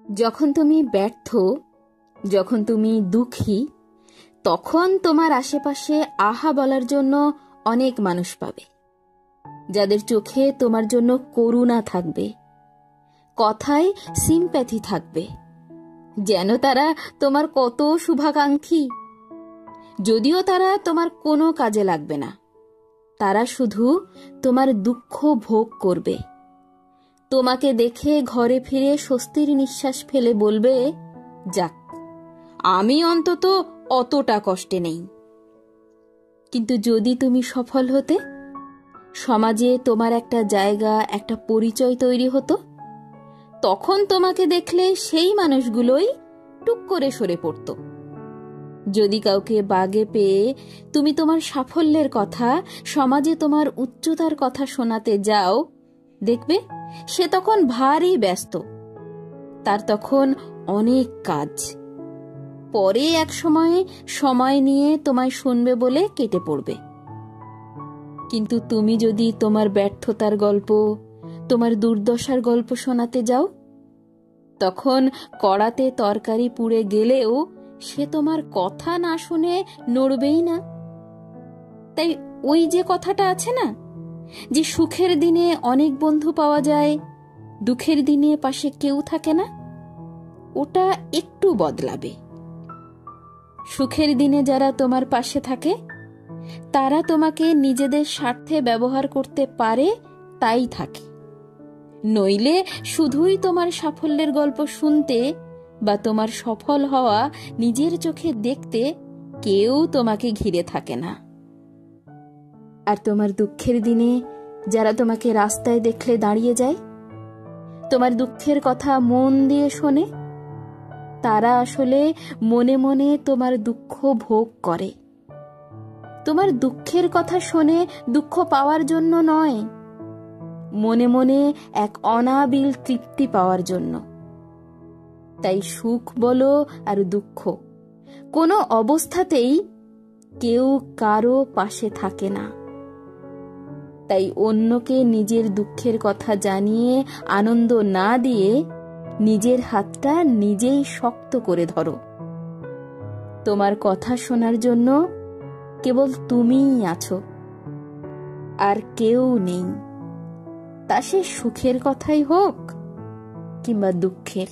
যখন তুমি ব্যর্থ, যখন তুমি দুঃখী, তখন তোমার আশেপাশে আহা বলার জন্য অনেক মানুষ পাবে, যাদের চোখে তোমার জন্য করুণা থাকবে, কথায় সিম্প্যাথি থাকবে, যেন তারা তোমার কত শুভাকাঙ্ক্ষী। যদিও তারা তোমার কোনো কাজে লাগবে না, তারা শুধু তোমার দুঃখ ভোগ করবে। তোমাকে দেখে ঘরে ফিরে স্বস্তির নিঃশ্বাস ফেলে বলবে, যাক, আমি অন্তত অতটা কষ্টে নেই। কিন্তু যদি তুমি সফল হতে, সমাজে তোমার একটা জায়গা, একটা পরিচয় তৈরি হতো, তখন তোমাকে দেখলে সেই মানুষগুলোই টুক করে সরে পড়ত। যদি কাউকে বাগে পেয়ে তুমি তোমার সাফল্যের কথা, সমাজে তোমার উচ্চতার কথা শোনাতে যাও, দেখবে সে তখন ভারী ব্যস্ত, তার তখন অনেক কাজ। পরে এক সময়ে সময় নিয়ে তোমায় শুনবে বলে কেটে পড়বে। কিন্তু তুমি যদি তোমার ব্যর্থতার গল্প, তোমার দুর্দশার গল্প শোনাতে যাও, তখন কড়াতে তরকারি পুড়ে গেলেও সে তোমার কথা না শুনে নড়বেই না। তাই ওই যে কথাটা আছে না, যে সুখের দিনে অনেক বন্ধু পাওয়া যায়, দুঃখের দিনে পাশে কেউ থাকে না, ওটা একটু বদলাবে। সুখের দিনে যারা তোমার পাশে থাকে, তারা তোমাকে নিজেদের স্বার্থে ব্যবহার করতে পারে, তাই থাকে। নইলে শুধুই তোমার সাফল্যের গল্প শুনতে বা তোমার সফল হওয়া নিজের চোখে দেখতে কেউ তোমাকে ঘিরে থাকে না। আর তোমার দুঃখের দিনে যারা তোমাকে রাস্তায় দেখলে দাঁড়িয়ে যায়, তোমার দুঃখের কথা মন দিয়ে শোনে, তারা আসলে মনে মনে তোমার দুঃখ ভোগ করে। তোমার দুঃখের কথা শুনে দুঃখ পাওয়ার জন্য নয়, মনে মনে এক অনাবিল তৃপ্তি পাওয়ার জন্য। তাই সুখ বলো আর দুঃখ, কোনো অবস্থাতেই কেউ কারো পাশে থাকে না। তাই অন্যকে নিজের দুঃখের কথা জানিয়ে আনন্দ না দিয়ে নিজের হাতটা নিজেই শক্ত করে ধরো। তোমার কথা শোনার জন্য কেবল তুমিই আছো, আর কেউ নেই, তা সে সুখের কথাই হোক কিংবা দুঃখের।